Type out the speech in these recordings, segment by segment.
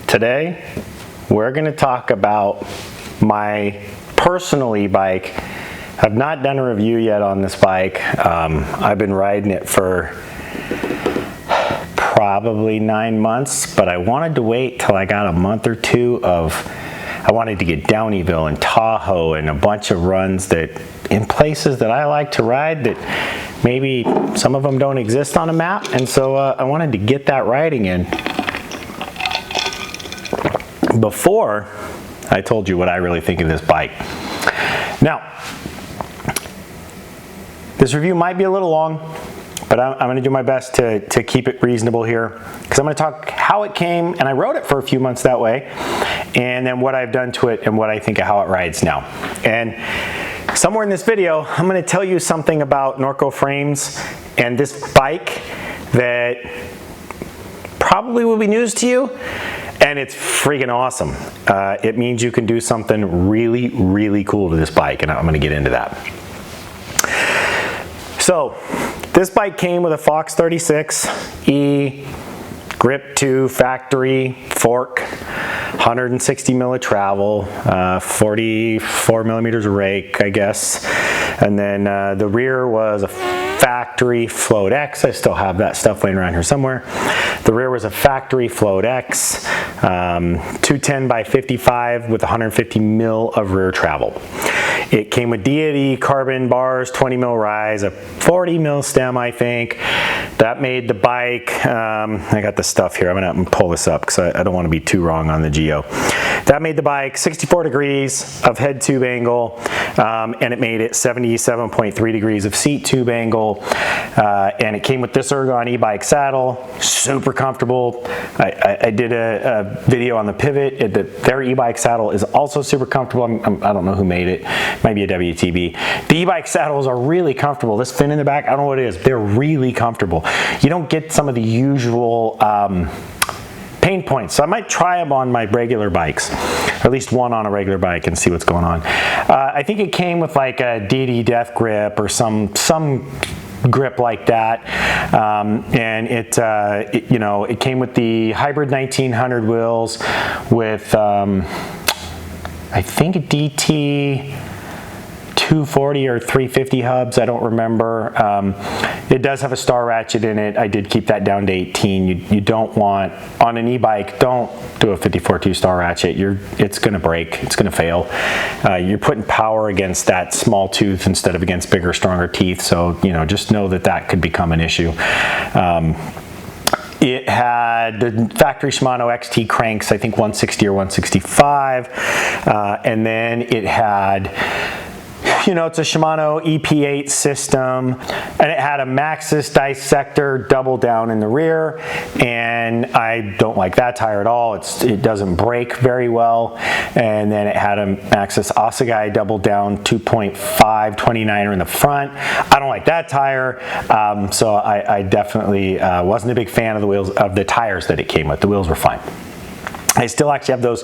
Today we're going to talk about my personal e-bike. I've not done a review yet on this bike. I've been riding it for probably 9 months, but I wanted to wait till I got a month or two I wanted to get Downeyville and Tahoe and a bunch of runs that in places that I like to ride that maybe some of them don't exist on a map, and so I wanted to get that riding in before I told you what I really think of this bike. Now, this review might be a little long, but I'm going to do my best to keep it reasonable here, because I'm going to talk how it came, and I rode it for a few months that way, and then what I've done to it and what I think of how it rides now. And somewhere in this video, I'm going to tell you something about Norco frames and this bike that probably will be news to you, and it's freaking awesome. It means you can do something really, really cool to this bike, and I'm going to get into that. So, this bike came with a Fox 36E Grip 2 factory fork, 160 mil of travel, 44 millimeters rake, I guess, and then the rear was a factory Float X. I still have that stuff laying around here somewhere. The rear was a factory Float X, 210 by 55 with 150 mil of rear travel. It came with D&D carbon bars, 20 mil rise, a 40 mil stem, I think. That made the bike, I got the stuff here, I'm gonna pull this up because I don't want to be too wrong on the geo. That made the bike 64 degrees of head tube angle, and it made it 77.3 degrees of seat tube angle, and it came with this Ergon e-bike saddle, super comfortable. I did a video on the Pivot. Their e-bike saddle is also super comfortable. I don't know who made it. Might be a WTB. The e-bike saddles are really comfortable. This fin in the back, I don't know what it is. They're really comfortable. You don't get some of the usual pain points. So I might try them on my regular bikes, or at least one on a regular bike, and see what's going on. I think it came with like a DD Death grip or some grip like that, and it came with the hybrid 1900 wheels with I think a DT 240 or 350 hubs, I don't remember. It does have a star ratchet in it. I did keep that down to 18. You don't want, on an e-bike, don't do a 54.2 star ratchet. It's gonna break, it's gonna fail. You're putting power against that small tooth instead of against bigger, stronger teeth, so just know that could become an issue. It had the factory Shimano Xt Cranks, I think 160 or 165, and then it had, it's a Shimano EP8 system, and it had a Maxxis dissector double down in the rear, and I don't like that tire at all. It doesn't brake very well. And then it had a Maxxis Assegai double down 2.5 29er in the front. I don't like that tire, so I definitely wasn't a big fan of the wheels, of the tires that it came with. The wheels were fine. I still actually have those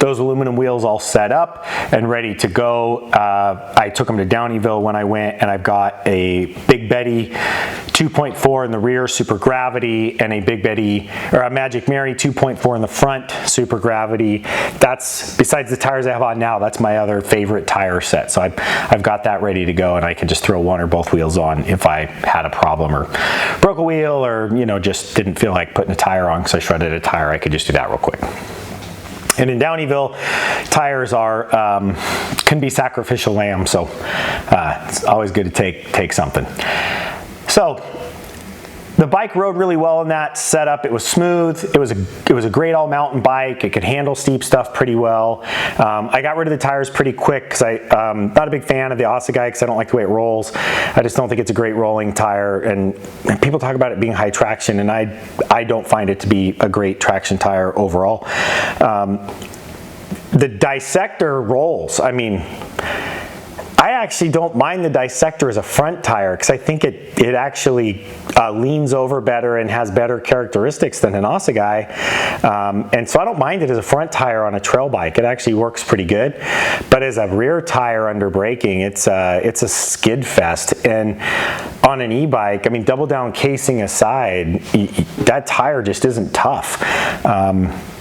aluminum wheels all set up and ready to go. I took them to Downeyville when I went, and I've got a Big Betty 2.4 in the rear, super gravity, and a Big Betty, or a Magic Mary 2.4 in the front, super gravity. That's, besides the tires I have on now, that's my other favorite tire set. So I've got that ready to go, and I can just throw one or both wheels on if I had a problem or broke a wheel, or just didn't feel like putting a tire on because I shredded a tire. I could just do that real quick. And in Downeyville, tires can be sacrificial lamb, so it's always good to take something. So the bike rode really well in that setup. It was smooth. It was a great all mountain bike. It could handle steep stuff pretty well. I got rid of the tires pretty quick because I'm not a big fan of the Assegai because I don't like the way it rolls. I just don't think it's a great rolling tire, and people talk about it being high traction, and I don't find it to be a great traction tire overall. The dissector rolls. I mean, I actually don't mind the dissector as a front tire because I think it actually leans over better and has better characteristics than an Assegai, and so I don't mind it as a front tire on a trail bike. It actually works pretty good, but as a rear tire under braking, it's a skid fest. And on an e-bike, I mean, double down casing aside, that tire just isn't tough.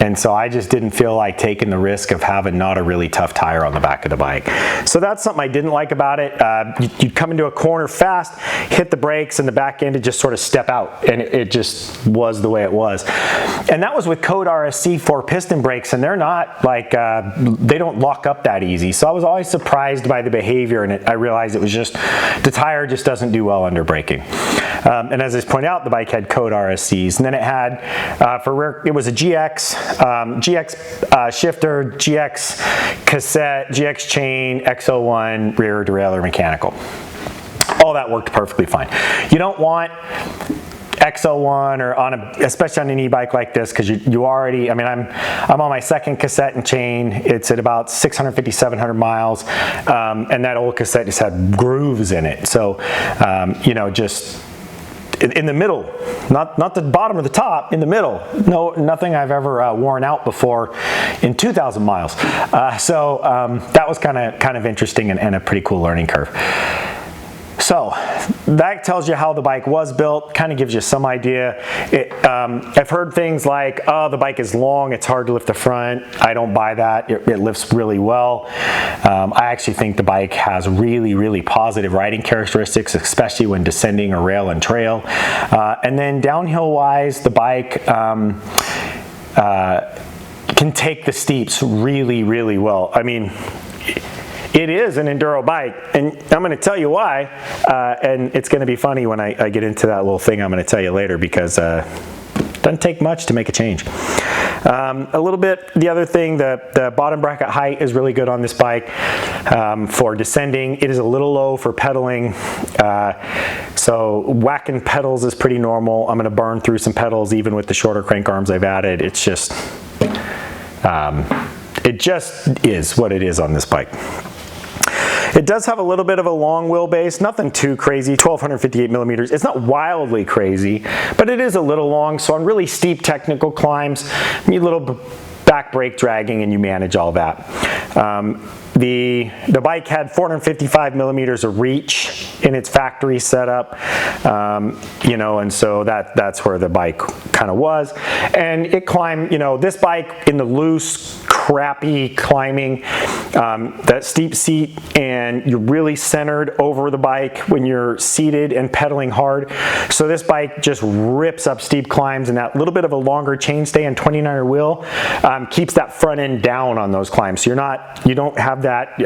And so I just didn't feel like taking the risk of having not a really tough tire on the back of the bike. So that's something I didn't like about it. You'd come into a corner fast, hit the brakes, and the back end would just sort of step out, and it just was the way it was. And that was with Code RSC 4-piston brakes, and they're not like, they don't lock up that easy. So I was always surprised by the behavior, and I realized it was just, the tire just doesn't do well under braking. And as I pointed out, the bike had Code RSCs, and then it had, for rear, it was a GX, shifter, GX cassette, GX chain, X01, rear derailleur mechanical. All that worked perfectly fine. You don't want X01 or on a, especially on an e-bike like this, because you already, I mean, I'm on my second cassette and chain. It's at about 650, 700 miles, and that old cassette just had grooves in it. So, you know, just in the middle, not the bottom or the top, in the middle. No, nothing I've ever worn out before in 2,000 miles. So that was kind of interesting and a pretty cool learning curve. So that tells you how the bike was built, kind of gives you some idea. I've heard things like, oh, the bike is long, it's hard to lift the front. I don't buy that. It lifts really well. I actually think the bike has really, really positive riding characteristics, especially when descending a rail and trail. And then downhill wise, the bike can take the steeps really, really well. I mean, it is an enduro bike, and I'm going to tell you why, and it's going to be funny when I get into that little thing I'm going to tell you later, because it doesn't take much to make a change. A little bit, the other thing, the bottom bracket height is really good on this bike for descending. It is a little low for pedaling, so whacking pedals is pretty normal. I'm going to burn through some pedals even with the shorter crank arms I've added. It's just, it just is what it is on this bike. It does have a little bit of a long wheelbase, nothing too crazy, 1258 millimeters. It's not wildly crazy, but it is a little long. So on really steep technical climbs, you need a little back brake dragging and you manage all that. The bike had 455 millimeters of reach in its factory setup, you know, and so that's where the bike kind of was. And it climbed, you know, this bike in the loose, crappy climbing, that steep seat, and you're really centered over the bike when you're seated and pedaling hard. So this bike just rips up steep climbs, and that little bit of a longer chainstay and 29er wheel keeps that front end down on those climbs. So you don't have that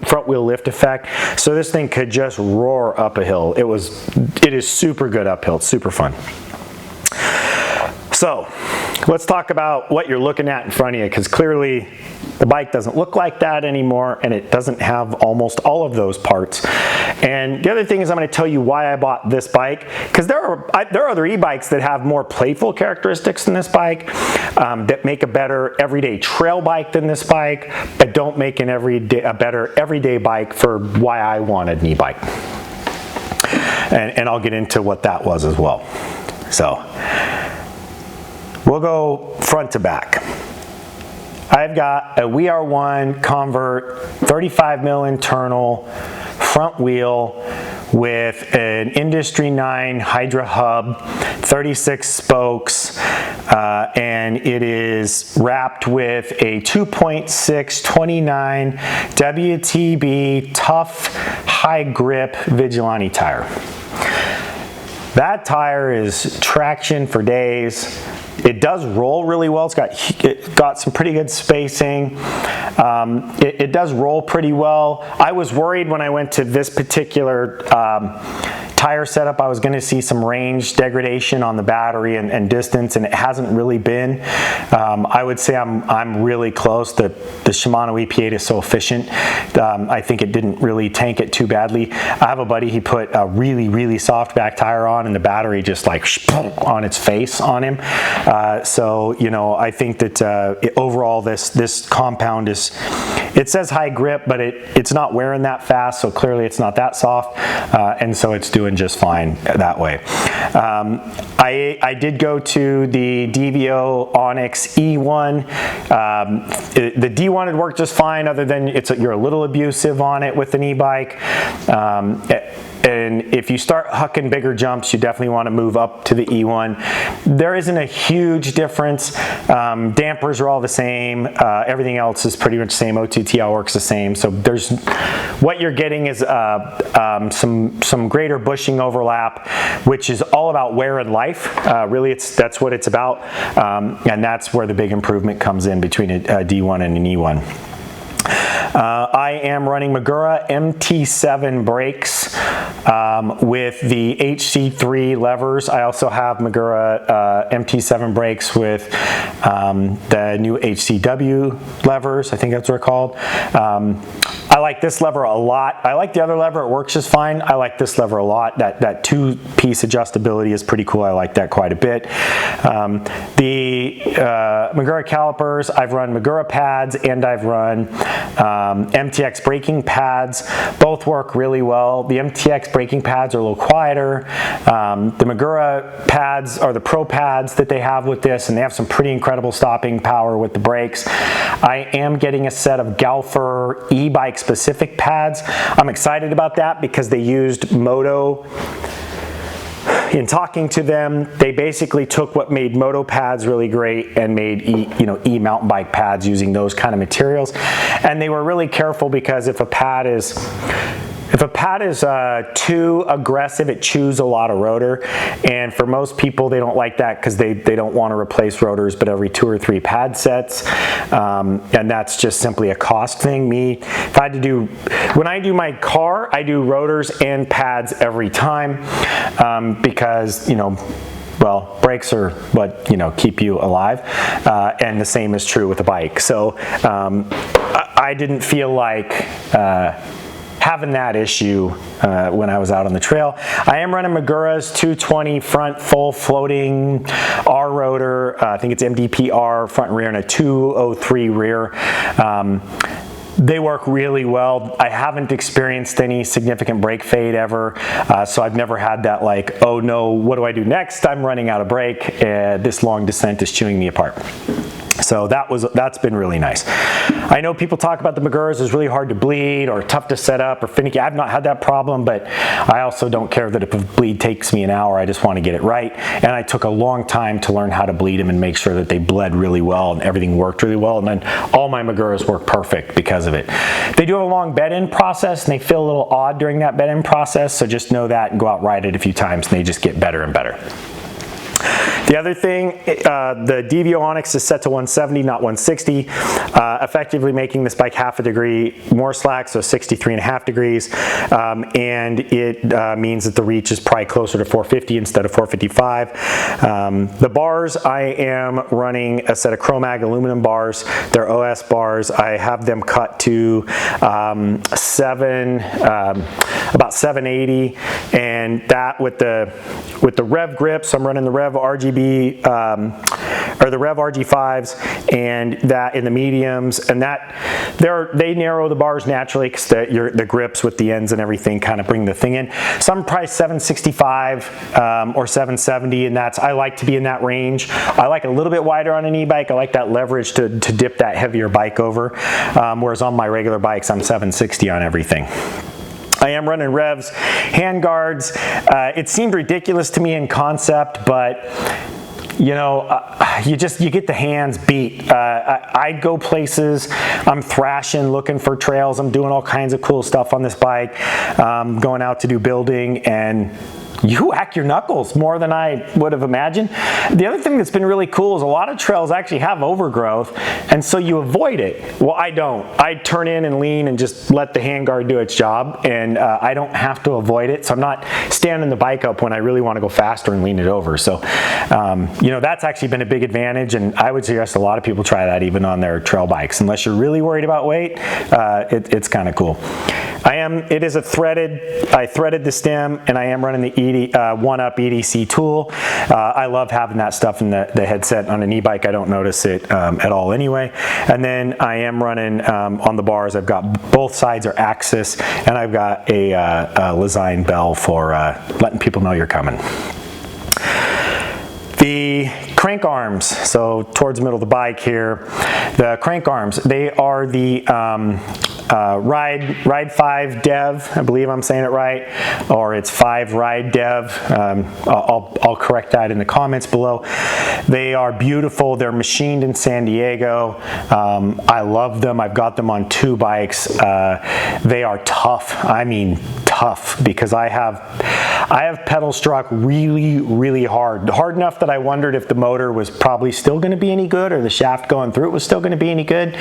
front wheel lift effect. So this thing could just roar up a hill. It is super good uphill. It's super fun. So let's talk about what you're looking at in front of you, because clearly the bike doesn't look like that anymore, and it doesn't have almost all of those parts. And the other thing is, I'm going to tell you why I bought this bike, because there are other e-bikes that have more playful characteristics than this bike, that make a better everyday trail bike than this bike, but don't make a better everyday bike for why I wanted an e-bike. And I'll get into what that was as well. So we'll go front to back. I've got a WeAre1 convert, 35 mil internal, front wheel with an Industry 9 Hydra hub, 36 spokes, and it is wrapped with a 2.6 29 WTB tough high grip Vigilante tire. That tire is traction for days. It does roll really well. It's got some pretty good spacing. It does roll pretty well. I was worried when I went to this particular tire setup I was going to see some range degradation on the battery and distance, and it hasn't really been. I would say I'm really close. The Shimano EP8 is so efficient. I think it didn't really tank it too badly. I have a buddy, he put a really, really soft back tire on, and the battery just like on its face on him. So, you know, I think that overall this compound is, it says high grip, but it's not wearing that fast, so clearly it's not that soft, and so it's doing just fine that way. I did go to the DVO Onyx E1. The D1 had worked just fine, other than you're a little abusive on it with an e-bike. and if you start hucking bigger jumps, you definitely want to move up to the E1. There isn't a huge difference. Dampers are all the same. Everything else is pretty much the same. OTTL works the same. So what you're getting is some greater bushing overlap, which is all about wear and life. Really, that's what it's about, and that's where the big improvement comes in between a D1 and an E1. I am running Magura MT7 brakes with the HC3 levers. I also have Magura MT7 brakes with the new HCW levers. I think that's what they're called. I like this lever a lot. I like the other lever, it works just fine. I like this lever a lot. That two-piece adjustability is pretty cool. I like that quite a bit. The Magura calipers, I've run Magura pads and I've run Mtx Breaking Pads. Both work really well. The Mtx Breaking Pads are a little quieter. The Magura pads are the pro pads that they have with this, and they have some pretty incredible stopping power with the brakes. I am getting a set of Galfer e-bike specific pads. I'm excited about that because they used Moto. In talking to them, they basically took what made Moto pads really great and made e-mountain bike pads using those kind of materials. And they were really careful because if a pad is too aggressive, it chews a lot of rotor, and for most people they don't like that because they don't want to replace rotors but every 2 or 3 pad sets, and that's just simply a cost thing. If I had to do, when I do my car, I do rotors and pads every time, because well, brakes are what keep you alive, and the same is true with a bike. So I didn't feel like having that issue when I was out on the trail. I am running Magura's 220 front full floating R rotor. I think it's MDP-R front and rear, and a 203 rear. They work really well. I haven't experienced any significant brake fade ever, so I've never had that like, oh no, what do I do next? I'm running out of brake. This long descent is chewing me apart. So that's been really nice. I know people talk about the Maguras as really hard to bleed or tough to set up or finicky. I've not had that problem, but I also don't care that if a bleed takes me an hour, I just want to get it right. And I took a long time to learn how to bleed them and make sure that they bled really well and everything worked really well. And then all my Maguras work perfect because of it. They do have a long bed-in process, and they feel a little odd during that bed-in process, so just know that and go out, ride it a few times, and they just get better and better. The other thing, the DVO Onyx is set to 170, not 160, effectively making this bike half a degree more slack, so 63.5 degrees, and it means that the reach is probably closer to 450 instead of 455. The bars, I am running a set of Chromag aluminum bars. They're OS bars. I have them cut to about 780, and that with the Rev grips, I'm running the Rev RGB or the Rev RG5s, and that in the mediums, and that they narrow the bars naturally because the grips with the ends and everything kind of bring the thing in. Some price 765 or 770, and I like to be in that range. I like a little bit wider on an e-bike. I like that leverage to dip that heavier bike over, whereas on my regular bikes I'm 760 on everything. I am running Rev's hand guards. It seemed ridiculous to me in concept, but you get the hands beat. I go places, I'm thrashing, looking for trails, I'm doing all kinds of cool stuff on this bike, going out to do building, and you whack your knuckles more than I would have imagined. The other thing that's been really cool is a lot of trails actually have overgrowth, and so you avoid it. Well, I don't. I turn in and lean and just let the handguard do its job, and I don't have to avoid it, so I'm not standing the bike up when I really want to go faster and lean it over. So, that's actually been a big advantage, and I would suggest a lot of people try that even on their trail bikes. Unless you're really worried about weight, it's kind of cool. It is a threaded, I threaded the stem, and I am running the one-up EDC tool. I love having that stuff in the headset. On an e-bike, I don't notice it at all anyway. And then I am running on the bars, I've got both sides are Axis, and I've got a Lezyne bell for letting people know you're coming. The crank arms, so towards the middle of the bike here, the crank arms, they are the Ride 5 Dev, I believe I'm saying it right, or it's 5 Ride Dev. I'll correct that in the comments below. They are beautiful. They're machined in San Diego. I love them. I've got them on 2 bikes. They are tough. I mean tough, because I have pedal struck really hard enough that I wondered if the motor was probably still going to be any good, or the shaft going through it was still going to be any good.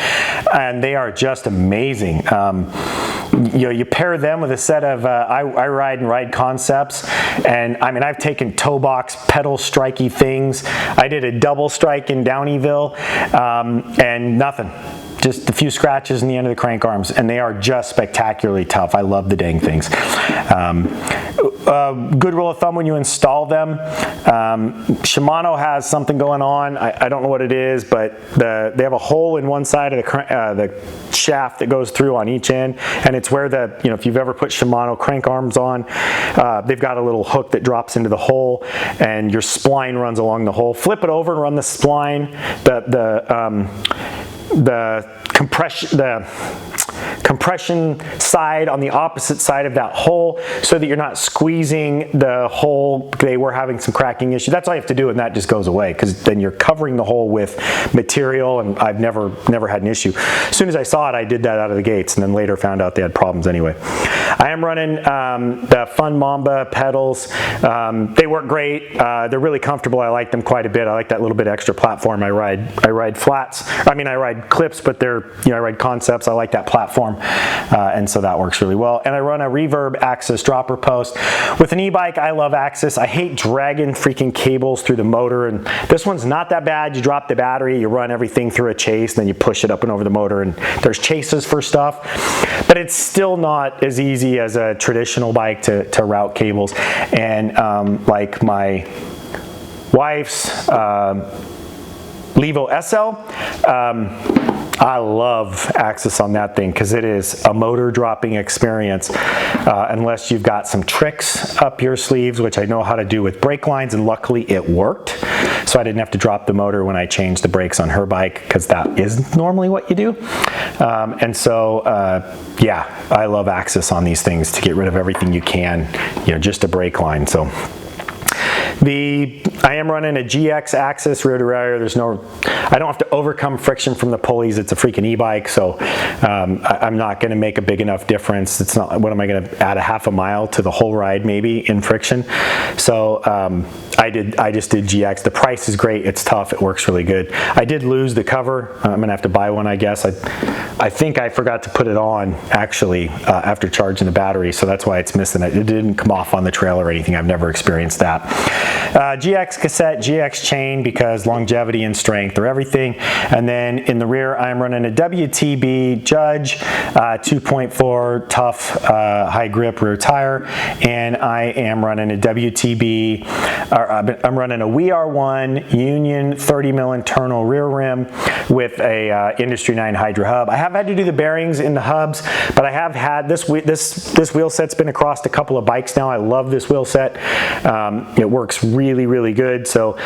And they are just amazing. You know, you pair them with a set of I ride and ride concepts, and I mean, I've taken toe box pedal strikey things. I did a double strike in Downeyville, and nothing. Just a few scratches in the end of the crank arms, and they are just spectacularly tough. I love the dang things. Good rule of thumb when you install them, Shimano has something going on. I don't know what it is, but they have a hole in one side of the shaft that goes through on each end, and it's where you know, if you've ever put Shimano crank arms on, they've got a little hook that drops into the hole, and your spline runs along the hole. Flip it over and run the spline, the compression side on the opposite side of that hole, so that you're not squeezing the hole. They were having some cracking issue. That's all you have to do, and that just goes away, because then you're covering the hole with material, and I've never had an issue. As soon as I saw it, I did that out of the gates, and then later found out they had problems anyway. I am running the Fun Mamba pedals. They work great. They're really comfortable. I like them quite a bit. I like that little bit extra platform. I ride flats. I mean, I ride clips, but I ride concepts. I like that platform, and so that works really well. And I run a Reverb Axis dropper post. With an e-bike, I love Axis. I hate dragging freaking cables through the motor, and this one's not that bad. You drop the battery, you run everything through a chase, then you push it up and over the motor, and there's chases for stuff, but it's still not as easy as a traditional bike to route cables. And like my wife's Levo SL, I love Axis on that thing, because it is a motor dropping experience, unless you've got some tricks up your sleeves, which I know how to do with brake lines, and luckily it worked. So I didn't have to drop the motor when I changed the brakes on her bike, because that is normally what you do. And so, yeah, I love Axis on these things to get rid of everything you can, you know, just a brake line. So I am running a GX Axis rear to rear. I don't have to overcome friction from the pulleys. It's a freaking e-bike, so I'm not going to make a big enough difference. It's not. What am I going to add, a half a mile to the whole ride maybe in friction? So I just did GX. The price is great. It's tough. It works really good. I did lose the cover. I'm going to have to buy one, I guess. I think I forgot to put it on actually after charging the battery, so that's why it's missing it. It didn't come off on the trail or anything. I've never experienced that. GX cassette, GX chain, because longevity and strength are everything. And then in the rear, I'm running a WTB Judge 2.4 tough high grip rear tire, and I am running a WTB, I'm running a WeR1 Union 30 mil internal rear rim with a Industry 9 Hydra hub. I have had to do the bearings in the hubs, but I have had this wheel set's been across a couple of bikes now. I love this wheel set. It works really good, so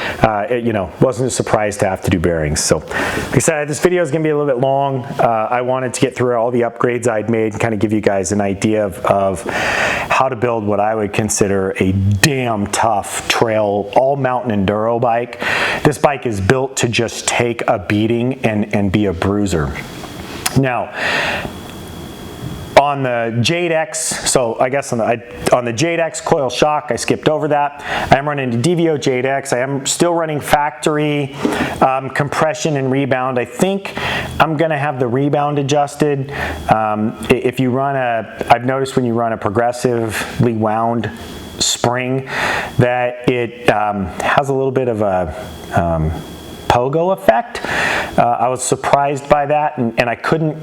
it, you know, wasn't a surprise to have to do bearings. So like I said, this video is going to be a little bit long. I wanted to get through all the upgrades I'd made and kind of give you guys an idea of how to build what I would consider a damn tough trail all mountain enduro bike. This bike is built to just take a beating and be a bruiser. Now, on the Jade X, so I guess on the Jade X coil shock, I skipped over that. I am running the DVO Jade X. I am still running factory compression and rebound. I think I'm going to have the rebound adjusted. If you run I've noticed when you run a progressively wound spring that it has a little bit of a pogo effect. I was surprised by that, and I couldn't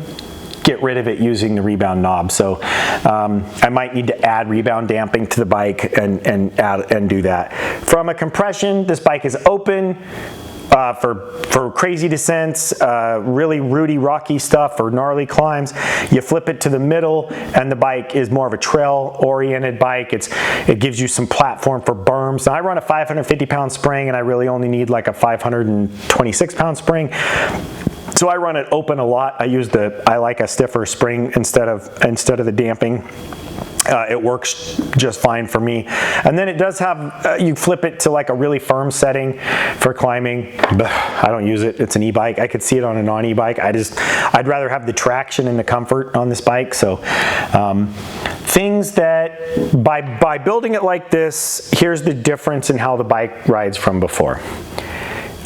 get rid of it using the rebound knob, so I might need to add rebound damping to the bike and do that. From a compression, this bike is open for crazy descents, really rooty, rocky stuff, or gnarly climbs. You flip it to the middle, and the bike is more of a trail-oriented bike. It gives you some platform for berms. Now, I run a 550-pound spring, and I really only need like a 526-pound spring. So I run it open a lot. I like a stiffer spring instead of the damping. It works just fine for me. And then it does have, you flip it to like a really firm setting for climbing. I don't use it. It's an e-bike. I could see it on a non-e-bike. I'd rather have the traction and the comfort on this bike. So things that, by building it like this, here's the difference in how the bike rides from before.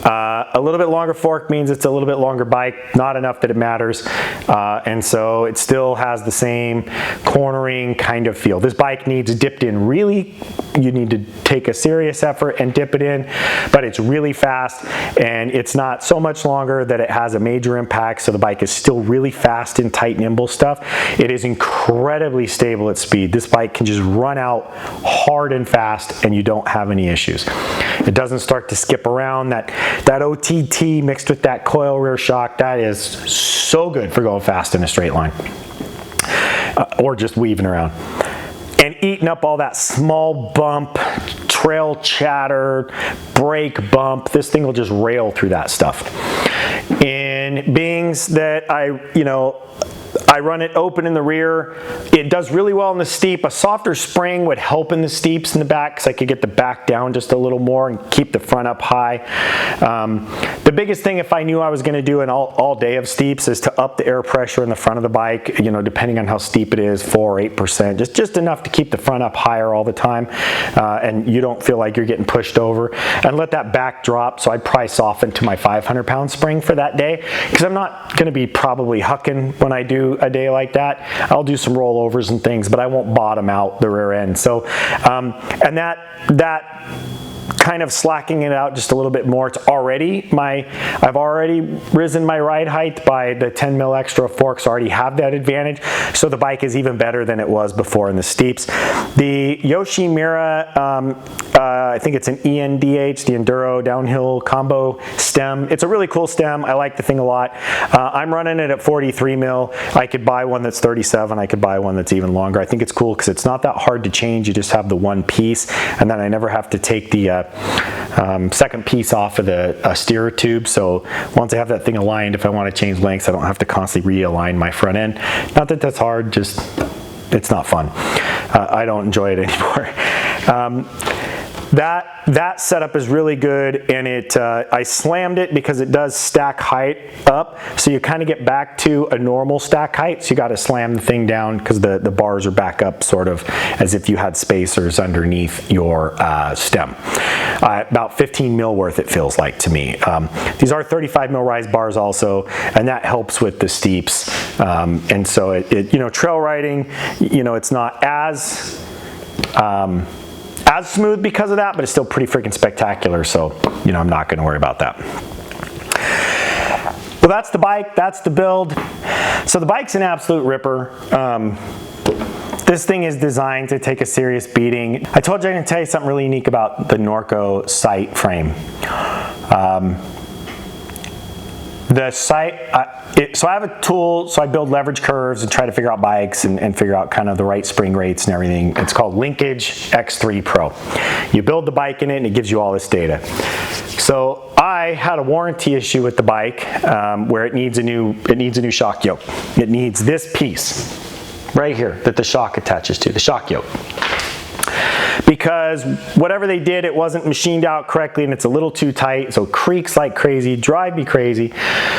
A little bit longer fork means it's a little bit longer bike, not enough that it matters, and so it still has the same cornering kind of feel. This bike needs dipped in really, you need to take a serious effort and dip it in, but it's really fast and it's not so much longer that it has a major impact, so the bike is still really fast and tight, nimble stuff. It is incredibly stable at speed. This bike can just run out hard and fast and you don't have any issues. It doesn't start to skip around. That OTT mixed with that coil rear shock, that is so good for going fast in a straight line or just weaving around and eating up all that small bump, trail chatter, brake bump. This thing will just rail through that stuff. And being that I run it open in the rear, it does really well in the steep. A softer spring would help in the steeps in the back because I could get the back down just a little more and keep the front up high. The biggest thing, if I knew I was going to do an all day of steeps, is to up the air pressure in the front of the bike, depending on how steep it is, 4 or 8%, just enough to keep the front up higher all the time, and you don't feel like you're getting pushed over, and let that back drop. So I'd probably soften to my 500-pound spring for that day, because I'm not going to be probably hucking when I do a day like that. I'll do some rollovers and things, but I won't bottom out the rear end. So, and that kind of slacking it out just a little bit more. I've already risen my ride height by the 10 mil extra forks. I already have that advantage. So the bike is even better than it was before in the steeps. The Yoshimura, I think it's an ENDH, the Enduro Downhill Combo stem. It's a really cool stem. I like the thing a lot. I'm running it at 43 mil. I could buy one that's 37. I could buy one that's even longer. I think it's cool because it's not that hard to change. You just have the one piece, and then I never have to take the second piece off of the steerer tube. So once I have that thing aligned, if I want to change lengths, I don't have to constantly realign my front end. Not that that's hard, just it's not fun. I don't enjoy it anymore. That setup is really good, and I slammed it because it does stack height up, so you kind of get back to a normal stack height. So you got to slam the thing down because the bars are back up sort of as if you had spacers underneath your stem. About 15 mil worth it feels like to me. These are 35 mil rise bars also, and that helps with the steeps. And so trail riding, it's not as smooth because of that, but it's still pretty freaking spectacular. So, I'm not going to worry about that. Well, that's the bike, that's the build. So the bike's an absolute ripper. This thing is designed to take a serious beating. I told you I'm going to tell you something really unique about the Norco sight frame. The sight, so I have a tool, so I build leverage curves and try to figure out bikes and figure out kind of the right spring rates and everything. It's called Linkage X3 Pro. You build the bike in it and it gives you all this data. So I had a warranty issue with the bike where it needs a new shock yoke. It needs this piece right here that the shock attaches to, the shock yoke. Because whatever they did, it wasn't machined out correctly and it's a little too tight, so it creaks like crazy, drive me crazy.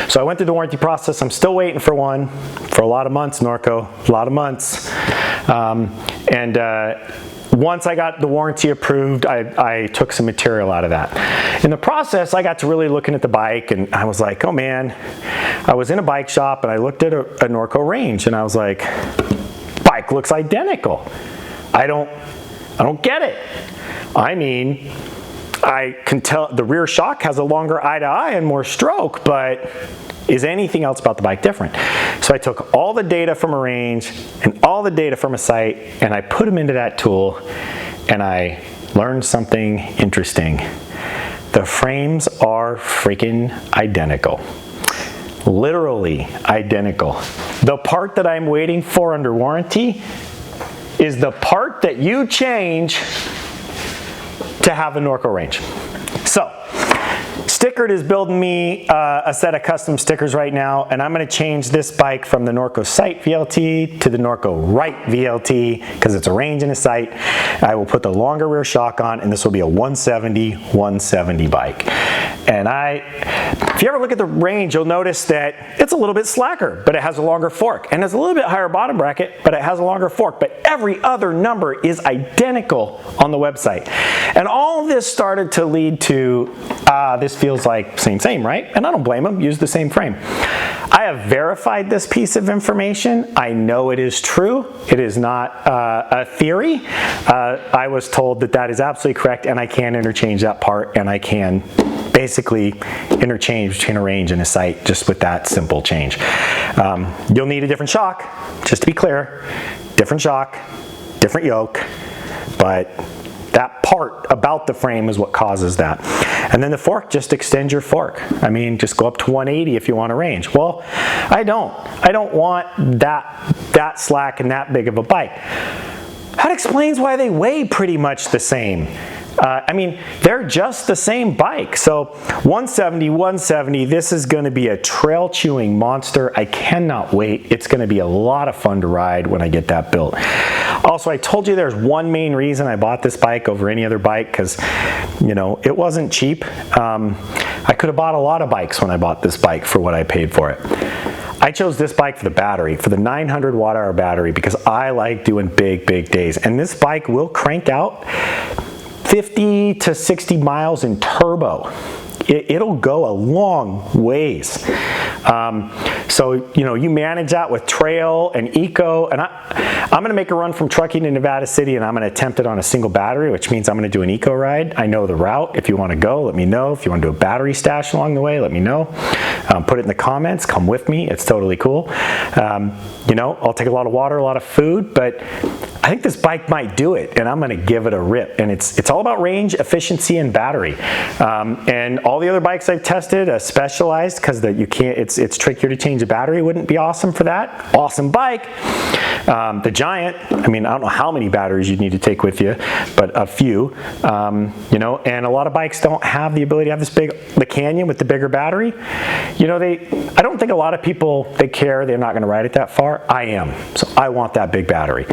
So I went through the warranty process. I'm still waiting for one for a lot of months, Norco, a lot of months. Once I got the warranty approved, I took some material out of that. In the process, I got to really looking at the bike and I was like, oh man, I was in a bike shop and I looked at a Norco range and I was like, bike looks identical. I don't get it. I mean, I can tell the rear shock has a longer eye to eye and more stroke, but is anything else about the bike different? So I took all the data from a range and all the data from a site and I put them into that tool and I learned something interesting. The frames are freaking identical. Literally identical. The part that I'm waiting for under warranty is the part that you change to have a Norco range. So Stickered is building me a set of custom stickers right now, and I'm going to change this bike from the Norco Sight VLT to the Norco Right VLT because it's a range and a sight. I will put the longer rear shock on, and this will be a 170 bike. And if you ever look at the range, you'll notice that it's a little bit slacker, but it has a longer fork, and it's a little bit higher bottom bracket, but it has a longer fork. But every other number is identical on the website. And all of this started to lead to, this feels like same, right? And I don't blame them, use the same frame. I have verified this piece of information. I know it is true. It is not a theory. I was told that that is absolutely correct, and I can interchange that part, and I can basically interchange between a range and a sight just with that simple change. You'll need a different shock, just to be clear. Different shock, different yoke, but that part about the frame is what causes that. And then the fork, just extend your fork. I mean, just go up to 180 if you want a range. Well, I don't want that slack and that big of a bike. That explains why they weigh pretty much the same. I mean, they're just the same bike. So 170, this is going to be a trail chewing monster. I cannot wait. It's going to be a lot of fun to ride when I get that built. Also, I told you there's one main reason I bought this bike over any other bike, because, you know, it wasn't cheap. I could have bought a lot of bikes when I bought this bike for what I paid for it. I chose this bike for the battery, for the 900 watt-hour battery, because I like doing big days. And this bike will crank out 50 to 60 miles in turbo. It'll go a long ways. So, you know, you manage that with trail and eco, and I'm going to make a run from Truckee to Nevada City, and I'm going to attempt it on a single battery, which means I'm going to do an eco ride. I know the route. If you want to go, let me know. If you want to do a battery stash along the way, let me know. Put it in the comments. Come with me. It's totally cool. You know, I'll take a lot of water, a lot of food, but I think this bike might do it, and I'm going to give it a rip. And it's all about range, efficiency, and battery. And all the other bikes I've tested, Specialized, because it's trickier to change a battery, wouldn't be awesome for that. Awesome bike. The Giant, I mean, I don't know how many batteries you'd need to take with you, but a few. You know, and a lot of bikes don't have the ability to have the Canyon with the bigger battery. You know, I don't think a lot of people, they care, they're not going to ride it that far. I am, so I want that big battery.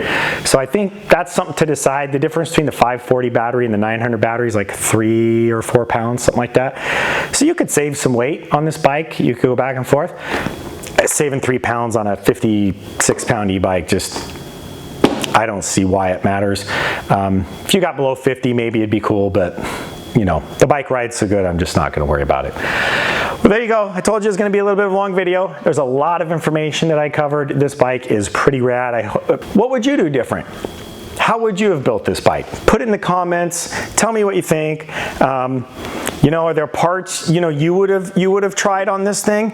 So I think that's something to decide. The difference between the 540 battery and the 900 battery is like 3 or 4 pounds, something like that. So you could save some weight on this bike. You could go back and forth. Saving 3 pounds on a 56-pound e-bike, just, I don't see why it matters. If you got below 50, maybe it'd be cool, but you know, the bike ride's so good, I'm just not going to worry about it. Well, there you go. I told you it's going to be a little bit of a long video. There's a lot of information that I covered. This bike is pretty rad. What would you do different? How would you have built this bike? Put it in the comments. Tell me what you think. You know, are there parts, you know, you would have tried on this thing?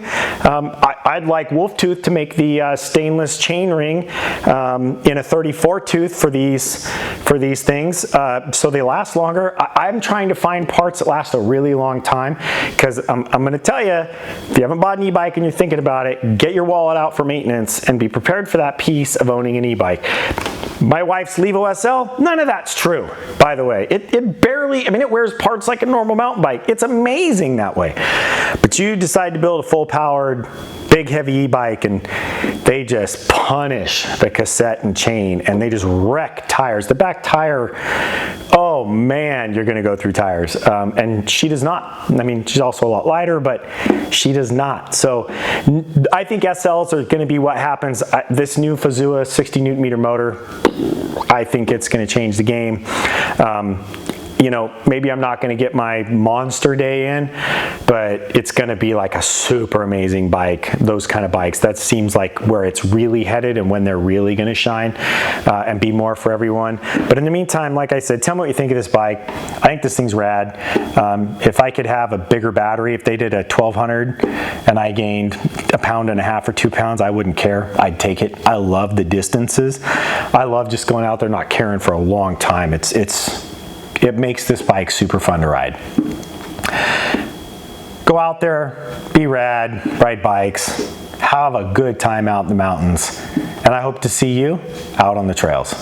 I'd like Wolf Tooth to make the stainless chain ring in a 34 tooth for these things, so they last longer. I'm trying to find parts that last a really long time, because I'm going to tell you, if you haven't bought an e-bike and you're thinking about it, get your wallet out for maintenance and be prepared for that piece of owning an e-bike. My wife's Levo SL, none of that's true, by the way. It barely, I mean, it wears parts like a normal mountain bike. It's amazing that way. But you decide to build a full-powered, big, heavy e-bike, and they just punish the cassette and chain, and they just wreck tires. The back tire, oh man, you're gonna go through tires. And she does not. I mean, she's also a lot lighter, but she does not. So I think SLs are gonna be what happens. This new Fazua 60 Newton meter motor, I think it's going to change the game. You know, maybe I'm not going to get my monster day in, but it's going to be like a super amazing bike. Those kind of bikes, that seems like where it's really headed and when they're really going to shine and be more for everyone. But in the meantime, like I said, tell me what you think of this bike. I think this thing's rad. If I could have a bigger battery, if they did a 1200 and I gained a pound and a half or 2 pounds, I wouldn't care. I'd take it. I love the distances. I love just going out there not caring for a long time. It makes this bike super fun to ride. Go out there, be rad, ride bikes, have a good time out in the mountains, and I hope to see you out on the trails.